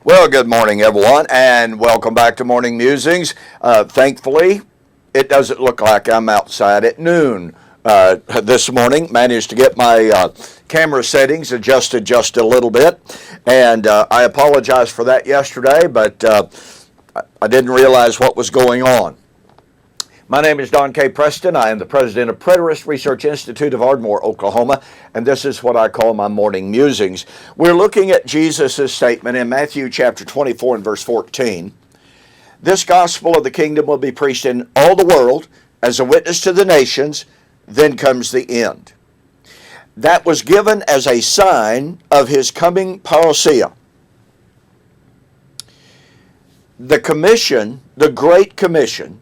Well, good morning, everyone, and welcome back to Morning Musings. Thankfully, it doesn't look like I'm outside at noon this morning. Managed to get my camera settings adjusted just a little bit, and I apologize for that yesterday, but I didn't realize what was going on. My name is Don K. Preston. I am the president of Preterist Research Institute of Ardmore, Oklahoma, and this is what I call my morning musings. We're looking at Jesus' statement in Matthew chapter 24 and verse 14. This gospel of the kingdom will be preached in all the world as a witness to the nations, then comes the end. That was given as a sign of his coming parousia. The commission, the Great Commission,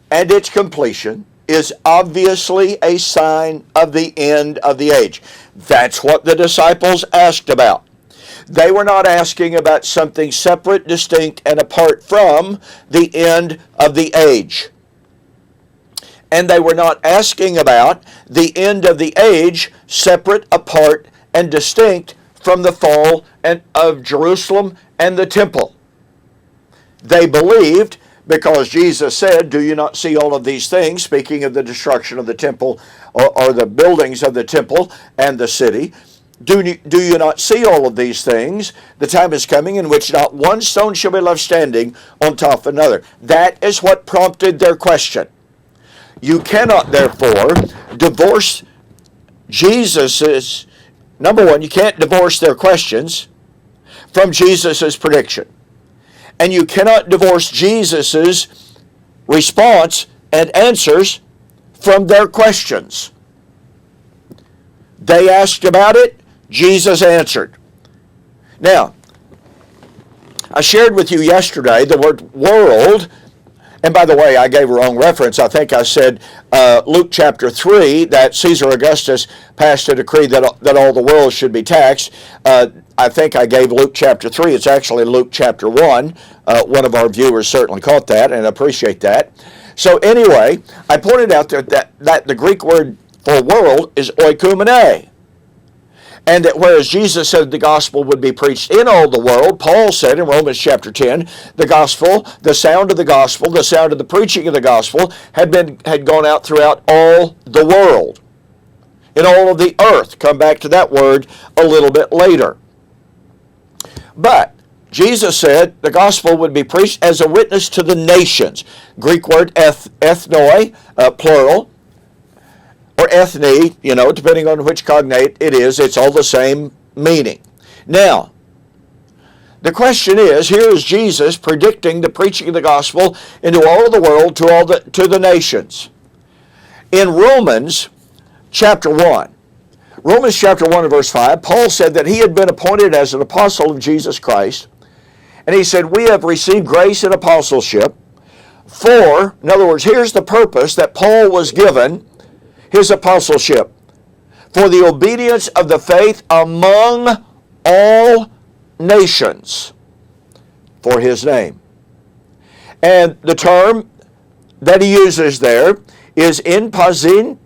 and its completion is obviously a sign of the end of the age. That's what the disciples asked about. They were not asking about something separate, distinct, and apart from the end of the age. And they were not asking about the end of the age separate, apart, and distinct from the fall of Jerusalem and the temple. They believed, because Jesus said, "Do you not see all of these things?" speaking of the destruction of the temple or the buildings of the temple and the city. Do you not see all of these things? The time is coming in which not one stone shall be left standing on top of another. That is what prompted their question. You cannot, therefore, divorce Jesus's, number one, you can't divorce their questions from Jesus's prediction. And you cannot divorce Jesus' response and answers from their questions. They asked about it, Jesus answered. Now, I shared with you yesterday the word world, and by the way, I gave a wrong reference. I think I said Luke chapter 3, that Caesar Augustus passed a decree that all the world should be taxed. I think I gave Luke chapter 3. It's actually Luke chapter 1. One of our viewers certainly caught that, and I appreciate that. So anyway, I pointed out that the Greek word for world is oikumene. And that whereas Jesus said the gospel would be preached in all the world, Paul said in Romans chapter 10, the gospel, the sound of the gospel, the sound of the preaching of the gospel had gone out throughout all the world, in all of the earth. Come back to that word a little bit later. But Jesus said the gospel would be preached as a witness to the nations. Greek word ethnoi, plural, or ethne, depending on which cognate it is, it's all the same meaning. Now, the question is, here is Jesus predicting the preaching of the gospel into all of the world, to the nations. In Romans chapter 1 and verse 5, Paul said that he had been appointed as an apostle of Jesus Christ, and he said, we have received grace and apostleship for, in other words, here's the purpose that Paul was given his apostleship, for the obedience of the faith among all nations for his name. And the term that he uses there is in pazin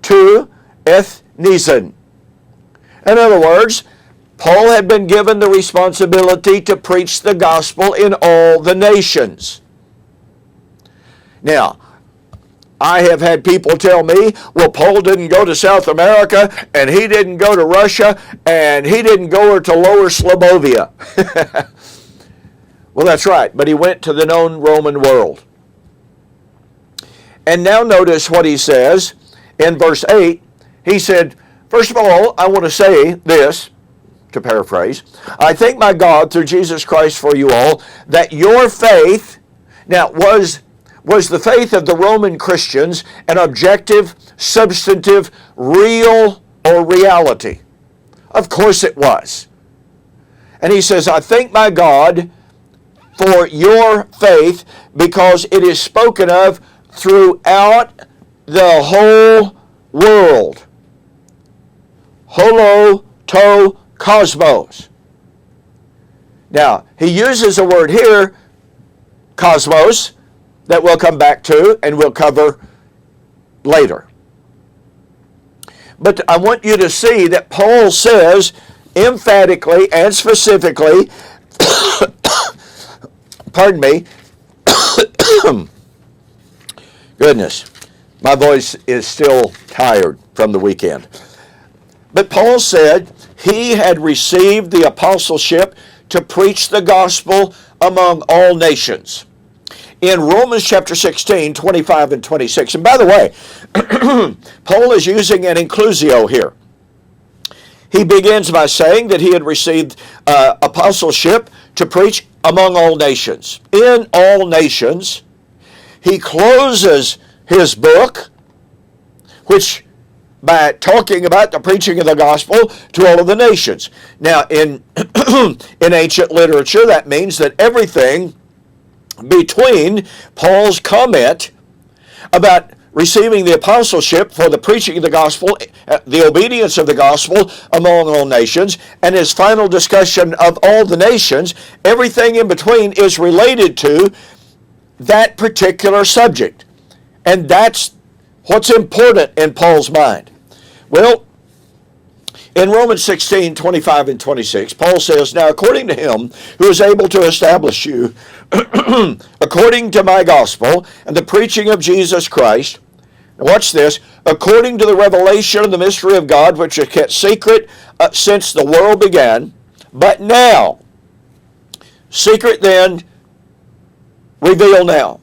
to ethnizin. In other words, Paul had been given the responsibility to preach the gospel in all the nations. Now, I have had people tell me, well, Paul didn't go to South America, and he didn't go to Russia, and he didn't go to Lower Slobovia. Well, that's right, but he went to the known Roman world. And now notice what he says in verse 8. He said, first of all, I want to say this, to paraphrase, I thank my God through Jesus Christ for you all, that your faith, now was the faith of the Roman Christians an objective, substantive, real, or reality? Of course it was. And he says, I thank my God for your faith because it is spoken of throughout the whole world. Holo, to, cosmos. Now, he uses a word here, cosmos, that we'll come back to and we'll cover later. But I want you to see that Paul says emphatically and specifically pardon me, goodness, my voice is still tired from the weekend. But Paul said he had received the apostleship to preach the gospel among all nations. In Romans chapter 16, 25 and 26, and by the way, Paul is using an inclusio here. He begins by saying that he had received apostleship to preach among all nations. In all nations, he closes his book, which by talking about the preaching of the gospel to all of the nations. Now, in ancient literature, that means that everything between Paul's comment about receiving the apostleship for the preaching of the gospel, the obedience of the gospel among all nations, and his final discussion of all the nations, everything in between is related to that particular subject. And that's what's important in Paul's mind. Well, in Romans 16, 25 and 26, Paul says, "Now according to him who is able to establish you, according to my gospel and the preaching of Jesus Christ," now watch this, "according to the revelation of the mystery of God, which is kept secret since the world began, but now, secret then, revealed now,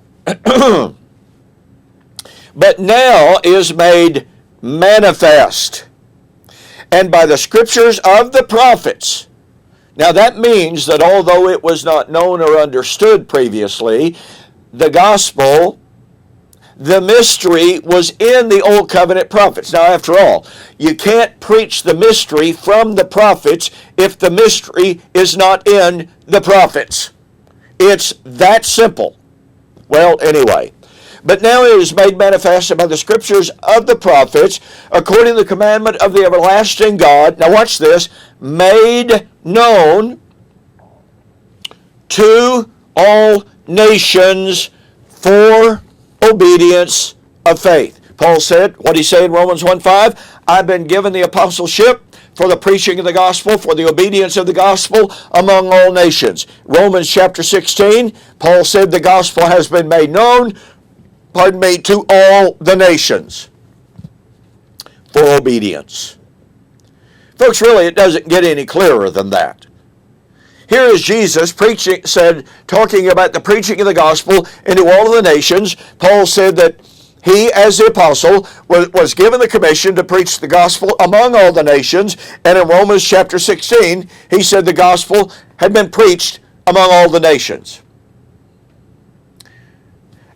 but now is made manifest, and by the scriptures of the prophets." Now that means that although it was not known or understood previously, the gospel, the mystery, was in the Old Covenant prophets. Now after all, you can't preach the mystery from the prophets if the mystery is not in the prophets. It's that simple. Well, anyway. "But now it is made manifest by the scriptures of the prophets, according to the commandment of the everlasting God." Now watch this. "Made known to all nations for obedience of faith." Paul said, what he said in Romans 1:5, "I've been given the apostleship for the preaching of the gospel, for the obedience of the gospel among all nations." Romans chapter 16, Paul said the gospel has been made known, to all the nations for obedience. Folks, really, it doesn't get any clearer than that. Here is Jesus talking about the preaching of the gospel into all of the nations. Paul said that he, as the apostle, was given the commission to preach the gospel among all the nations. And in Romans chapter 16, he said the gospel had been preached among all the nations.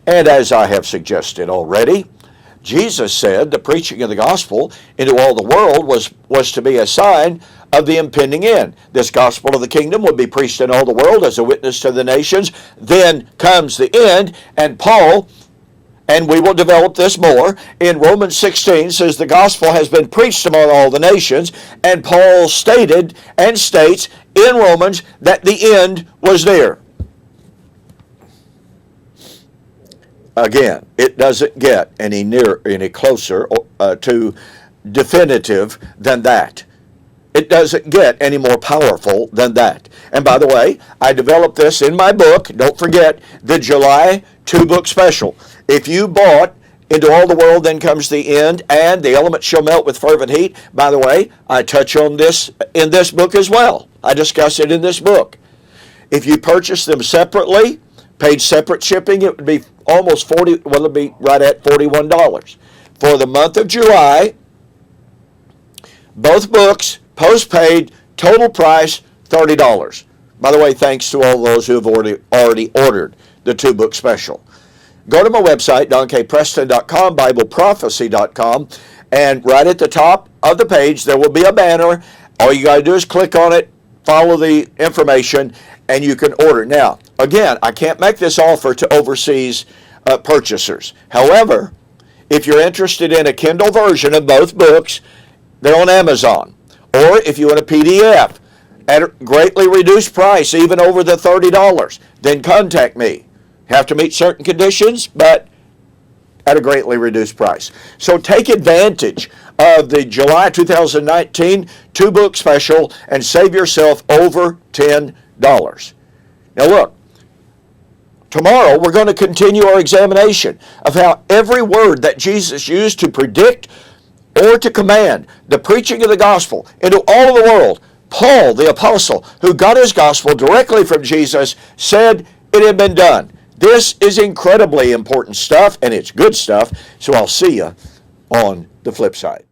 And as I have suggested already, Jesus said the preaching of the gospel into all the world was to be a sign of the impending end. This gospel of the kingdom would be preached in all the world as a witness to the nations. Then comes the end, and Paul, and we will develop this more, in Romans 16 says the gospel has been preached among all the nations, and Paul stated and states in Romans that the end was near. Again, it doesn't get any closer to definitive than that. It doesn't get any more powerful than that. And by the way, I developed this in my book. Don't forget the July 2-book special. If you bought Into All the World Then Comes the End and The Elements Shall Melt with Fervent Heat, by the way, I touch on this in this book as well. I discuss it in this book. If you purchase them separately, paid separate shipping, it would be almost it'd be right at $41. For the month of July, both books, postpaid, total price, $30. By the way, thanks to all those who have already ordered the 2-book special. Go to my website, donkpreston.com, bibleprophecy.com, and right at the top of the page, there will be a banner. All you got to do is click on it, follow the information, and you can order. Now, again, I can't make this offer to overseas purchasers. However, if you're interested in a Kindle version of both books, they're on Amazon. Or if you want a PDF at a greatly reduced price, even over the $30, then contact me. Have to meet certain conditions, but at a greatly reduced price. So take advantage of the July 2019 2-book special and save yourself over $10. Now look, Tomorrow, we're going to continue our examination of how every word that Jesus used to predict or to command the preaching of the gospel into all of the world, Paul, the apostle, who got his gospel directly from Jesus, said it had been done. This is incredibly important stuff, and it's good stuff, so I'll see you on the flip side.